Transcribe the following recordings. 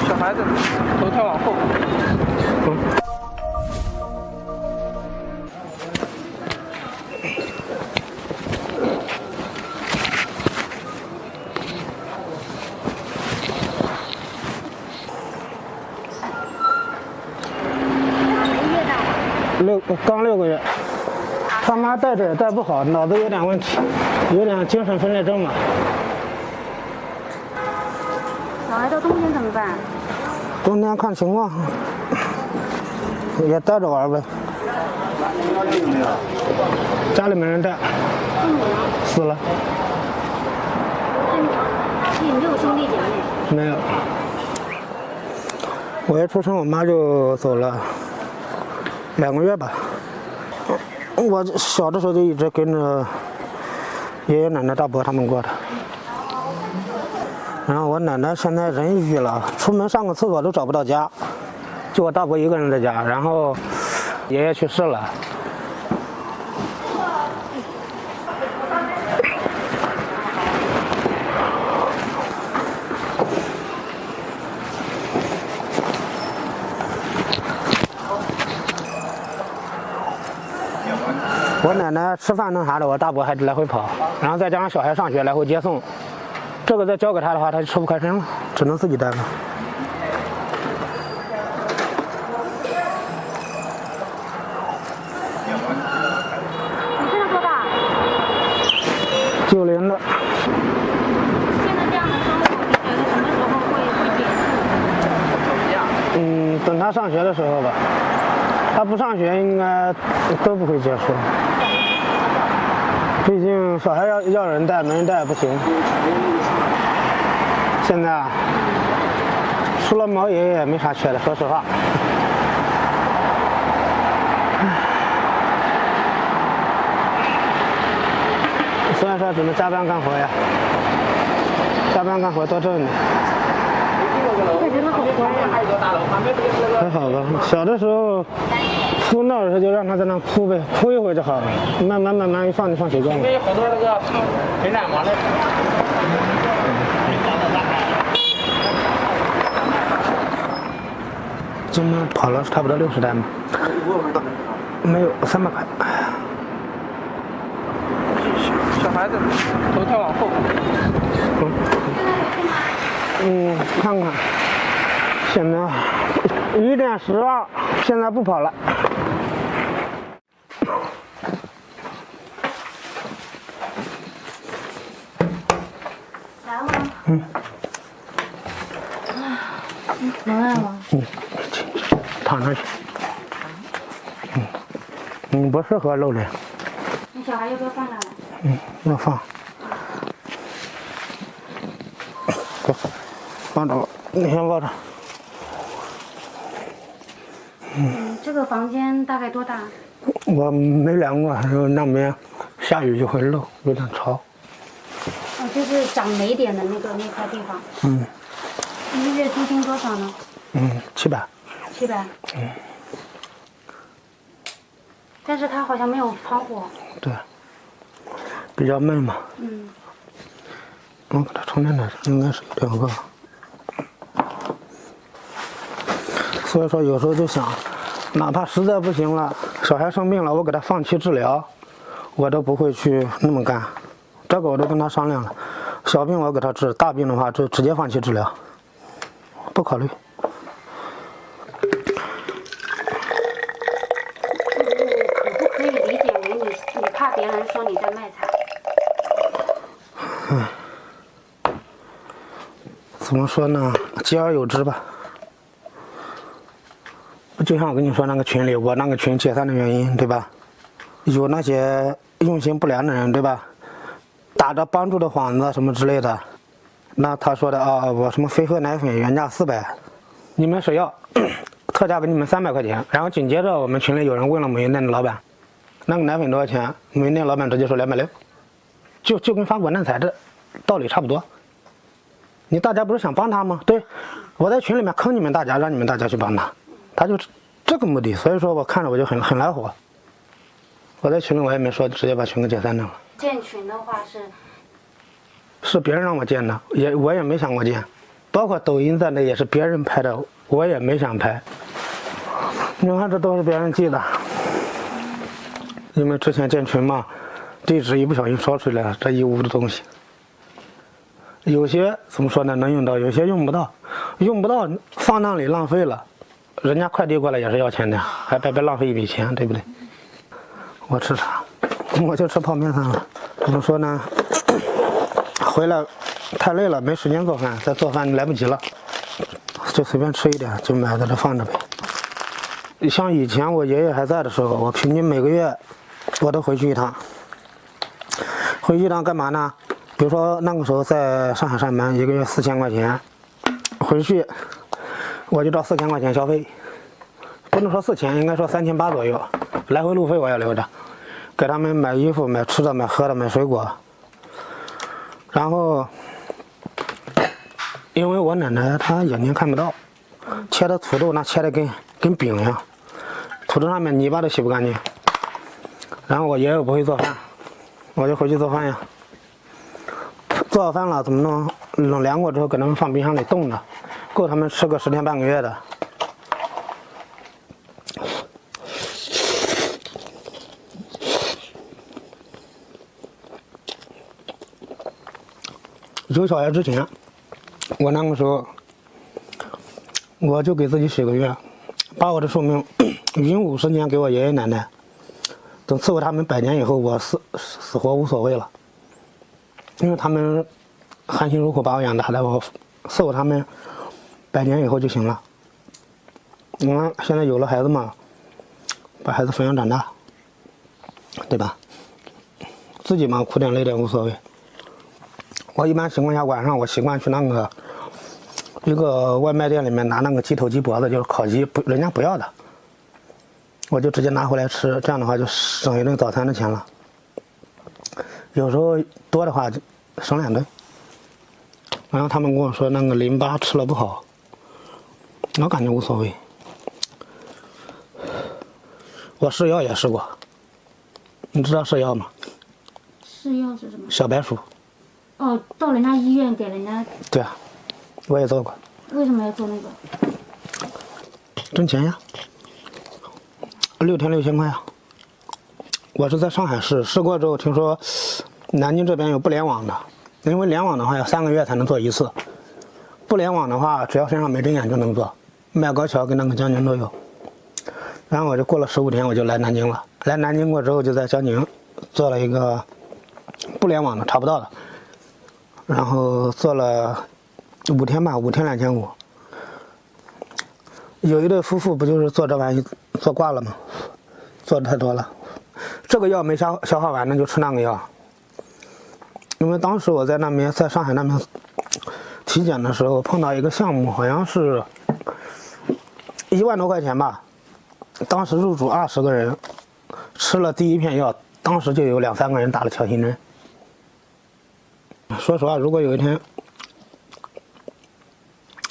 小孩子头太往后。刚6个月，他妈带着也带不好，脑子有点问题，有点精神分裂症嘛。小孩到冬天怎么办？冬天看情况，也带着玩呗。家里没人带，父母呢？死了。你没有兄弟姐妹？没有。我一出生，我妈就走了2个月吧。我小的时候就一直跟着爷爷奶奶、大伯他们过的。然后我奶奶现在人抑郁了，出门上个厕所都找不到家，就我大伯一个人在家。然后爷爷去世了。我奶奶吃饭弄啥的，我大伯还来回跑，然后再加上小孩上学来回接送，这个再交给他的话，他就抽不开身了，只能自己带了。你现在多大？90的。现在这样的生活，你觉得什么时候会结束？等他上学的时候吧。他不上学应该都不会结束，毕竟小孩要人带，没人带也不行。现在啊，除了毛爷爷也没啥缺的，说实话。所以说只能加班干活呀，加班干活多挣点。我感觉他好乖呀。还好吧，小的时候哭闹的时候就让他在那哭呗，哭一会儿就好了，慢慢一放就放习惯了。因为有很多那个陪奶嘛的。今天跑了差不多60单吧。没有300块。小孩子头太往后。看看，现在1点12，现在不跑了。来吗？能来吗？躺上去。你不适合露脸。你小孩要不要放下来？要放。放着吧，你先抱着。这个房间大概多大？我没量过，然后那边下雨就会漏，有点潮。就是长霉点的那块地方。一个月租金多少呢？700。700。但是它好像没有窗户。对。比较闷嘛。我给它充电的应该是2个。所以说有时候就想，哪怕实在不行了，小孩生病了，我给他放弃治疗，我都不会去那么干。这个我都跟他商量了，小病我给他治，大病的话就直接放弃治疗，不考虑。可不可以理解为你怕别人说你在卖惨？怎么说呢？兼而有之吧。就像我跟你说那个群里，我那个群解散的原因，对吧？有那些用心不良的人，对吧？打着帮助的幌子什么之类的。那他说的啊，我什么飞鹤奶粉原价400，你们谁要？特价给你们300块钱。然后紧接着我们群里有人问了母婴店的老板，那个奶粉多少钱？母婴店老板直接说260，就跟发滚蛋彩这道理差不多。你大家不是想帮他吗？对，我在群里面坑你们大家，让你们大家去帮他。他就这个目的，所以说我看着我就很来火。我在群里我也没说，直接把群给解散掉了。建群的话是别人让我建的，我也没想过建。包括抖音在内也是别人拍的，我也没想拍。你看这都是别人寄的，因为之前建群嘛，地址一不小心说出来了，这一屋的东西，有些怎么说呢，能用到，有些用不到，用不到放那里浪费了，人家快递过来也是要钱的，还白白浪费一笔钱，对不对？我吃啥？我就吃泡面算了。怎么说呢？回来太累了，没时间做饭，再做饭来不及了，就随便吃一点，就买在这放着呗。像以前我爷爷还在的时候，我平均每个月我都回去一趟。回去一趟干嘛呢？比如说那个时候在上海上班，一个月4000块钱，回去我就照4000块钱消费，不能说4000，应该说3800左右，来回路费我要留着，给他们买衣服、买吃的、买喝的、买水果。然后因为我奶奶她眼睛看不到，切的土豆那切的跟饼一样，土豆上面泥巴都洗不干净。然后我爷爷不会做饭，我就回去做饭呀。做好饭了怎么弄？冷凉过之后给他们放冰箱里冻着，够他们吃个10天半个月的。有小孩之前，我那个时候我就给自己许个愿，把我的寿命匀50年给我爷爷奶奶，等伺候他们100年以后，我死活无所谓了，因为他们含辛茹苦把我养大的，我伺候他们100年以后就行了。你看现在有了孩子嘛，把孩子抚养长大，对吧？自己嘛苦点累点无所谓。我一般情况下晚上我习惯去那个一个外卖店里面拿那个鸡头鸡脖子，就是烤鸡，人家不要的，我就直接拿回来吃，这样的话就省一顿早餐的钱了。有时候多的话就省2顿。然后他们跟我说那个淋巴吃了不好，我感觉无所谓。我试药也试过，你知道试药吗？试药是什么？小白鼠。哦，到人家医院给人家。对啊，我也做过。为什么要做那个？挣钱呀，6天6000块呀。我是在上海试过之后，听说南京这边有不联网的，因为联网的话要3个月才能做一次，不联网的话只要身上没针眼就能做，麦高桥跟那个江宁都有。然后我就过了15天我就来南京了，来南京过之后就在江宁做了一个不联网的查不到的，然后做了5天吧，5天2500。有一对夫妇不就是做这玩意做挂了吗？做的太多了，这个药没消耗完，那就吃那个药。因为当时我在那边，在上海那边体检的时候碰到一个项目，好像是1万多块钱吧。当时入组20个人，吃了第一片药，当时就有2、3个人打了强心针。说实话，如果有一天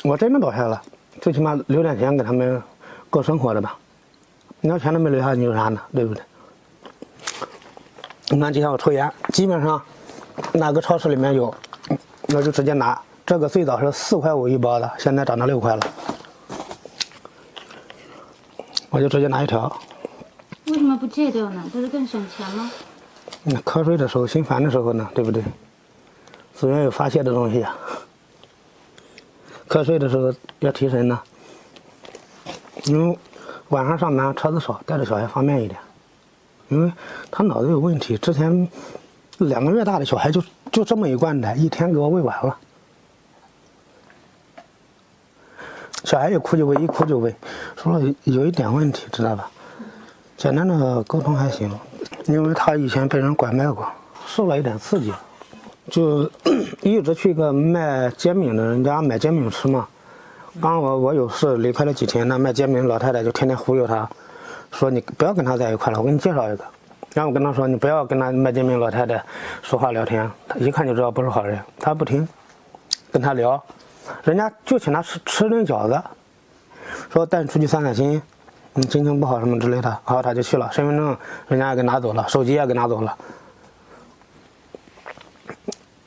我真的倒下了，最起码留点钱给他们够生活的吧。你要钱都没留下，你有啥呢？对不对？你看，就像我抽烟，基本上哪个超市里面有，我就直接拿。这个最早是4块5一包的，现在涨到6块了，我就直接拿一条。为什么不戒掉呢？不是更省钱吗？瞌睡的时候、心烦的时候呢，对不对？总要有发泄的东西啊。瞌睡的时候要提神呢，因为晚上上班车子少，带着小孩方便一点。因为他脑子有问题，之前2个月大的小孩就这么一罐奶，1天给我喂完了。小孩一哭就喂，一哭就喂，说了有一点问题，知道吧？简单的沟通还行，因为他以前被人拐卖过，受了一点刺激，就一直去一个卖煎饼的人家买煎饼吃嘛。刚我有事离开了几天，那卖煎饼老太太就天天忽悠他，说你不要跟他在一块了，我给你介绍一个。然后我跟他说你不要跟他卖煎饼老太太说话聊天，他一看就知道不是好人，他不听，跟他聊，人家就请他吃顿饺子，说带你出去散散心，你心情不好什么之类的，然后他就去了，身份证人家也给拿走了，手机也给拿走了，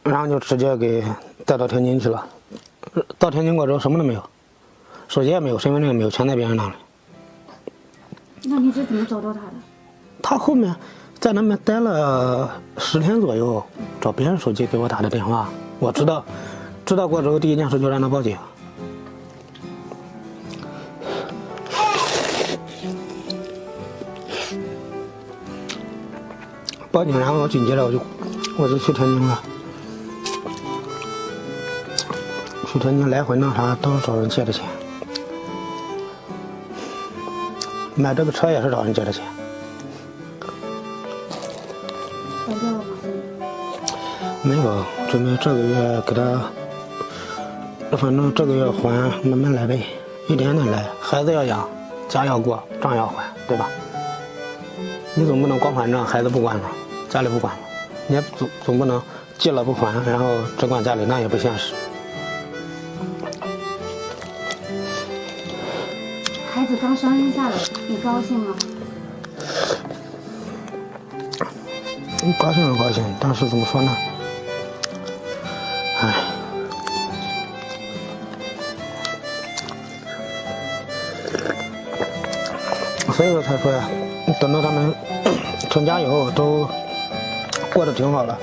然后就直接给带到天津去了。到天津过之后什么都没有，手机也没有，身份证也没有，全在别人那里。那你是怎么找到他的？他后面在那边待了10天左右，找别人手机给我打的电话。我知道过之后，第一件事就让他报警。报警，然后紧接着我就去天津了。去天津来回那啥都是找人借的钱，买这个车也是找人借的钱。还掉了吗？没有，准备这个月给他，反正这个月还，慢慢来呗，一点点来。孩子要养，家要过，账要还，对吧？你总不能光还账，孩子不管了，家里不管了，你也总不能借了不还，然后只管家里，那也不现实。孩子刚生下来，你高兴吗？高兴是高兴，但是怎么说呢？唉，所以我才说呀，等到他们成家以后都过得挺好了，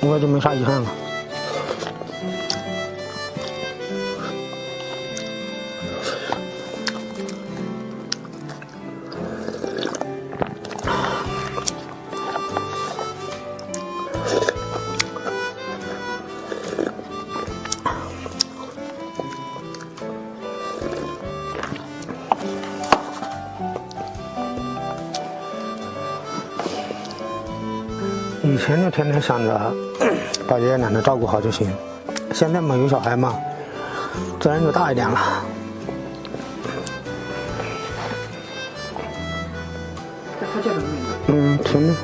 我就没啥遗憾了。以前就天天想着把爷爷奶奶照顾好就行，现在嘛有小孩嘛，责任就大一点了。他叫什么名字？婷婷。